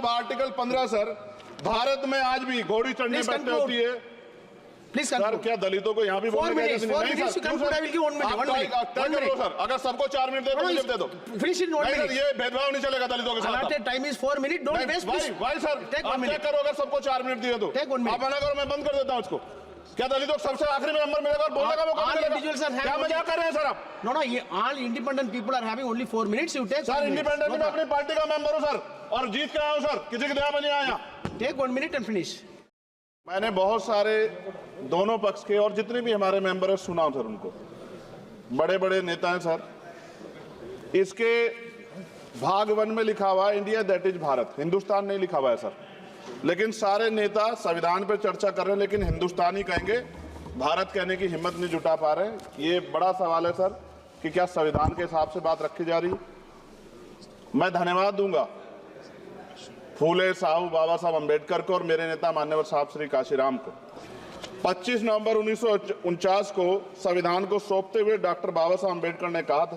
अब article 15 sir, Bharat में आज भी घोड़ी चढ़ने पर हत्या होती है। प्लीज सर, क्या दलितों को यहाँ भी बोलने का सर, अगर सबको 4 मिनट दे दो, मुझे दे दो। Finish in 1 minute. ये भेदभाव नहीं चलेगा दलितों के साथ। Time is 4 minute, don't waste. भाई सर, आप क्या करो अगर सबको 4 मिनट दिए तो? आप मना करो, मैं बंद कर देता हूँ उसको। क्या दलितों को सबसे आखिरी में नंबर मिलेगा और बोलने का मौका मिलेगा? क्या मजाक कर रहे हैं सर आप? नो, ये all independent people are having only 4 minutes. You take. Sir, independent में अपनी पार्टी का मेंबर हूँ सर, और जीत के आया हूँ सर, किसी की दया में नहीं आया। Take 1 minute and finish. मैंने बहुत सारे दोनों पक्ष के और जितने भी हमारे मेंबर है सुना सर, उनको बड़े बड़े नेता हैं सर। इसके भाग 1 में लिखा हुआ है India that is Bharat, Hindustan नहीं लिखा हुआ है सर। लेकिन सारे नेता संविधान पर चर्चा कर रहे हैं, लेकिन हिंदुस्तान ही कहेंगे, भारत कहने की हिम्मत नहीं जुटा पा रहे हैं। ये बड़ा सवाल है सर कि क्या संविधान के हिसाब से बात रखी जा रही। मैं धन्यवाद दूंगा फूले साहू बाबा साहब अम्बेडकर को और मेरे नेता मान्यवर साहब श्री काशीराम को। 25 नवंबर 1949 को संविधान को सौंपते हुए डॉक्टर बाबा साहब अम्बेडकर ने कहा था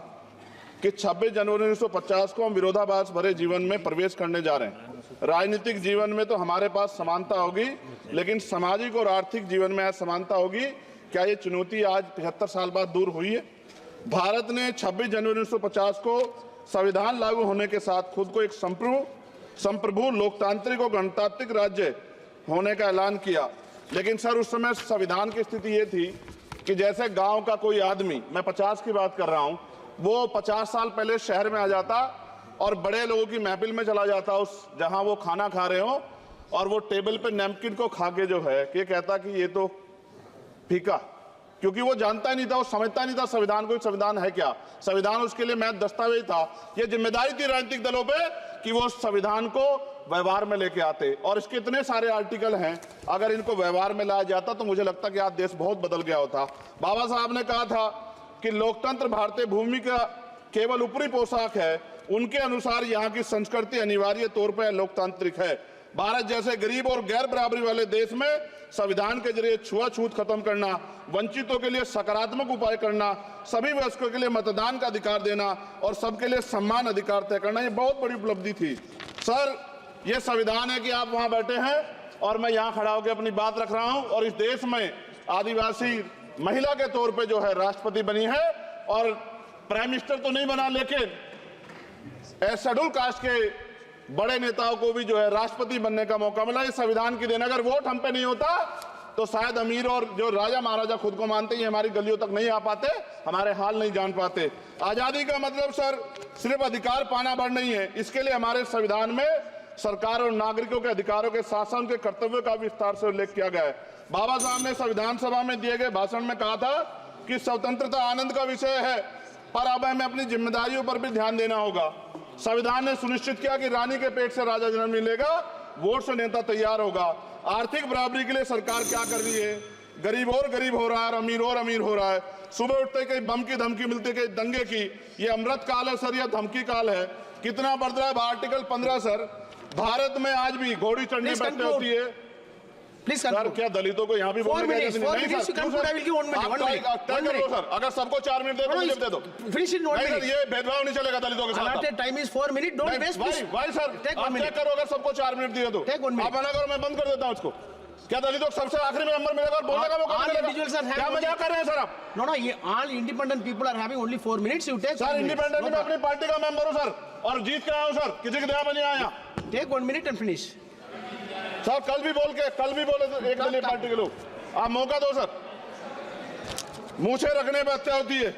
कि 26 जनवरी 1950 को हम विरोधाभास भरे जीवन में प्रवेश करने जा रहे हैं। राजनीतिक जीवन में तो हमारे पास समानता होगी, लेकिन सामाजिक और आर्थिक जीवन में असमानता होगी। क्या ये चुनौती आज 75 साल बाद दूर हुई है? भारत ने 26 जनवरी 1950 को संविधान लागू होने के साथ खुद को एक संप्रभु लोकतांत्रिक और गणतांत्रिक राज्य होने का ऐलान किया। लेकिन सर, उस समय संविधान की स्थिति ये थी कि जैसे गांव का कोई आदमी, मैं 50 की बात कर रहा हूं, वो 50 साल पहले शहर में आ जाता और बड़े लोगों की महफिल में चला जाता, उस जहां वो खाना खा रहे हो, और वो टेबल पे नैपकिन को खा के जो है ये कहता कि ये तो फीका, क्योंकि वो जानता ही नहीं था, वो समझता नहीं था संविधान को, संविधान है क्या। संविधान उसके लिए महज दस्तावेज था। ये जिम्मेदारी थी राजनीतिक दलों पे कि वो संविधान को व्यवहार में लेके आते। और इसके इतने सारे आर्टिकल हैं, अगर इनको व्यवहार में लाया जाता तो मुझे लगता कि आज देश बहुत बदल गया होता। बाबा साहब ने कहा था कि लोकतंत्र भारतीय भूमि का केवल ऊपरी पोशाक है, उनके अनुसार यहाँ की संस्कृति अनिवार्य तौर पर लोकतांत्रिक है। भारत जैसे गरीब और गैर बराबरी वाले देश में संविधान के जरिए छुआछूत खत्म करना, वंचितों के लिए सकारात्मक उपाय करना, सभी वयस्कों के लिए मतदान का अधिकार देना और सबके लिए सम्मान अधिकार तय करना, ये बहुत बड़ी उपलब्धि थी सर। ये संविधान है कि आप वहां बैठे हैं और मैं यहाँ खड़ा होकर अपनी बात रख रहा हूं, और इस देश में आदिवासी महिला के तौर पे जो है राष्ट्रपति बनी है, और प्राइम मिनिस्टर तो नहीं बना, लेकिन शेड्यूल कास्ट के बड़े नेताओं को भी जो है राष्ट्रपति बनने का मौका मिला। इस संविधान की देन, अगर वोट हम पे नहीं होता तो शायद अमीर और जो राजा महाराजा खुद को मानते हैं हमारी गलियों तक नहीं आ पाते, हमारे हाल नहीं जान पाते। आजादी का मतलब सर सिर्फ अधिकार पाना भर नहीं है, इसके लिए हमारे संविधान में सरकार और नागरिकों के अधिकारों के साथ साथ उनके कर्तव्यों का विस्तार से उल्लेख किया गया है। बाबा साहब ने संविधान सभा में दिए गए भाषण में कहा था कि स्वतंत्रता आनंद का विषय है, पर अब हमें अपनी जिम्मेदारियों पर भी ध्यान देना होगा। संविधान ने सुनिश्चित किया कि रानी के पेट से राजा जन्म नहीं लेगा, वोट से नेता तैयार होगा। आर्थिक बराबरी के लिए सरकार क्या कर रही है? गरीब और गरीब हो रहा है और अमीर हो रहा है। सुबह उठते कहीं बम की धमकी मिलती, कहीं दंगे की। ये अमृत काल है सर, यह धमकी काल है। कितना बढ़ रहा है आर्टिकल 15 सर, भारत में आज भी घोड़ी चढ़ने पर हत्या होती है। प्लीज सर, क्या दलितों को यहाँ भी बोलने का नहीं सर, अगर सबको 4 मिनट दे दो, मुझे दे दो। Finish in 1 minute. ये भेदभाव नहीं चलेगा दलितों के साथ। Time is 4 minute, don't waste. भाई सर, आप क्या करो अगर सबको 4 मिनट दिए तो? आप मना करो, मैं बंद कर देता हूँ उसको। क्या दलितों को सबसे आखिरी में नंबर मिलेगा और बोलने का मौका मिलेगा? क्या मजाक कर रहे हैं सर आप? नो, ये all independent people are having only 4 minutes. You take. Sir, independent में अपनी पार्टी का मेंबर हूँ सर, और जीत के आया हूँ सर, किसी की दया में नहीं आया। Take 1 minute and finish. Sir, कल भी बोले एक दलीय पार्टी के लोग, आप मौका दो सर। मूछे रखने पर हत्या होती है,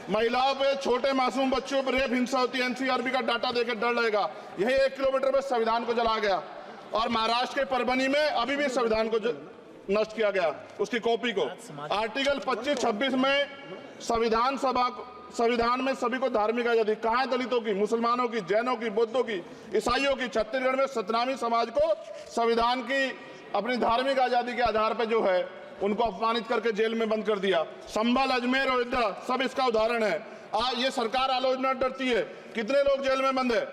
महिलाओं पे, छोटे मासूम बच्चों पर रेप हिंसा होती है। एनसीआरबी का डाटा देकर डर लगेगा। यही 1 किलोमीटर में संविधान को जला गया, और महाराष्ट्र के परभनी में अभी भी संविधान को नष्ट किया गया, उसकी कॉपी को। आर्टिकल 25-26 में संविधान में सभी को धार्मिक आजादी। कहाँ है दलितों की, मुसलमानों की, जैनों की, बौद्धों की, ईसाइयों की? छत्तीसगढ़ में सतनामी समाज को संविधान की अपनी धार्मिक आजादी के आधार पर जो है उनको अपमानित करके जेल में बंद कर दिया। संभल, अजमेर, अयोध्या सब इसका उदाहरण है। ये सरकार आलोचना डरती है। कितने लोग जेल में बंद है?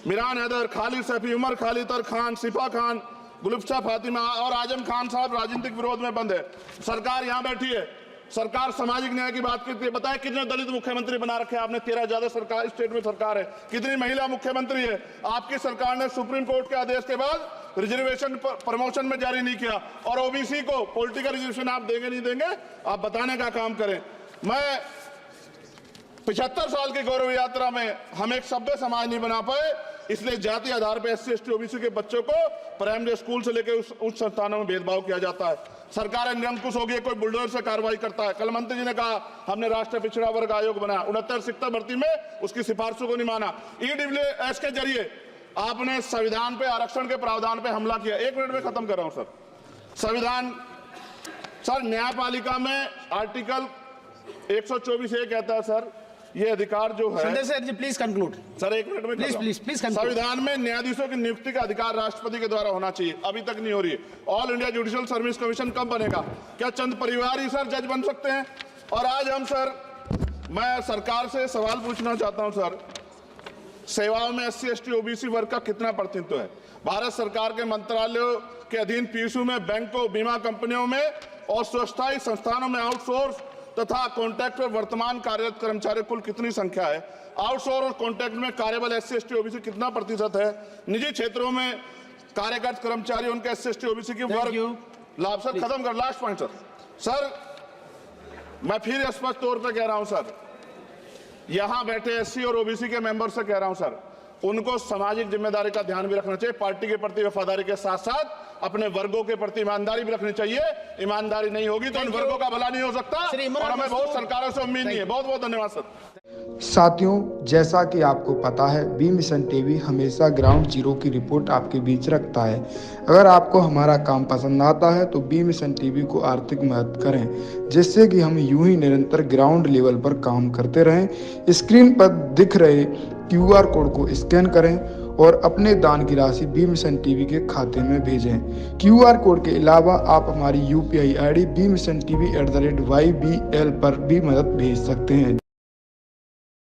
मिरान हैदर, खालिद सैफी, उमर खालिद खान, सिफा खान, गुलफ्शा फातिमा और आजम खान साहब राजनीतिक विरोध में बंद है। सरकार यहाँ बैठी है, सरकार सामाजिक न्याय की बात करती है, बताए कितने दलित मुख्यमंत्री बना रखे हैं आपने? 13 ज्यादा सरकार स्टेट में सरकार है, कितनी महिला मुख्यमंत्री है? आपकी सरकार ने सुप्रीम कोर्ट के आदेश के बाद रिजर्वेशन प्रमोशन में जारी नहीं किया, और ओबीसी को पॉलिटिकल रिजर्वेशन आप देंगे नहीं देंगे, आप बताने का काम करें। मैं 75 साल की गौरव यात्रा में हम एक सभ्य समाज नहीं बना पाए, इसलिए जाति आधार पर SC ST OBC के बच्चों को प्राइमरी स्कूल से लेकर उच्च संस्थानों में भेदभाव किया जाता है। सरकार निरंकुश हो गई, कोई बुलडोजर से कार्रवाई करता है। कल मंत्री जी ने कहा हमने राष्ट्रीय पिछड़ा वर्ग आयोग बनाया, 69 शिक्षक भर्ती में उसकी सिफारिशों को नहीं माना। EWS के जरिए आपने संविधान पे आरक्षण के प्रावधान पे हमला किया। 1 मिनट में खत्म कर रहा हूं सर। संविधान सर, न्यायपालिका में आर्टिकल 124 ये कहता है सर, ये अधिकार जो है, Sundar sir, please conclude. Sir 1 minute में Please conclude. संविधान में न्यायाधीशों की नियुक्ति का अधिकार राष्ट्रपति के द्वारा होना चाहिए, अभी तक नहीं हो रही है। All India judicial service commission कब बनेगा? क्या चंद परिवार ही सर जज बन सकते हैं? और आज हम सर, मैं सरकार से सवाल पूछना चाहता हूं सर, सेवाओं में SC ST OBC वर्ग का कितना प्रतिनिधित्व है? भारत सरकार के मंत्रालयों के अधीन PSU में, बैंकों, बीमा कंपनियों में और स्वस्थायी संस्थानों में आउटसोर्स तथा कॉन्ट्रैक्ट पर वर्तमान कार्यरत कर्मचारी कुल कितनी संख्या है? आउटसोर्स और कॉन्ट्रैक्ट में कार्यबल SC ST OBC कितना प्रतिशत है? निजी क्षेत्रों में कार्यरत कर्मचारी, उनके SC ST OBC की वर्ग लाभ। सर खत्म कर, लास्ट पॉइंट सर, मैं फिर स्पष्ट तौर पर कह रहा हूं सर, यहां बैठे SC और OBC के मेंबर से कह रहा हूं सर, उनको सामाजिक जिम्मेदारी का ध्यान भी रखना चाहिए। पार्टी के प्रति वफादारी के साथ साथ अपने वर्गों के प्रति ईमानदारी भी रखनी चाहिए। ईमानदारी नहीं होगी तो इन वर्गों का भला नहीं हो सकता, और हमें बहुत सरकारों से उम्मीद नहीं है। बहुत बहुत धन्यवाद सर। साथियों, जैसा कि आपको पता है, बी मिशन टीवी हमेशा ग्राउंड जीरो की रिपोर्ट आपके बीच रखता है। अगर आपको हमारा काम पसंद आता है तो बी मिशन टीवी को आर्थिक मदद करें, जिससे कि हम यूं ही निरंतर ग्राउंड लेवल पर काम करते रहें। स्क्रीन पर दिख रहे QR कोड को स्कैन करें और अपने दान की राशि बी मिशन टीवी के खाते में भेजें। QR कोड के अलावा आप हमारी UPI ID bmissiontv@ybl पर भी मदद भेज सकते हैं।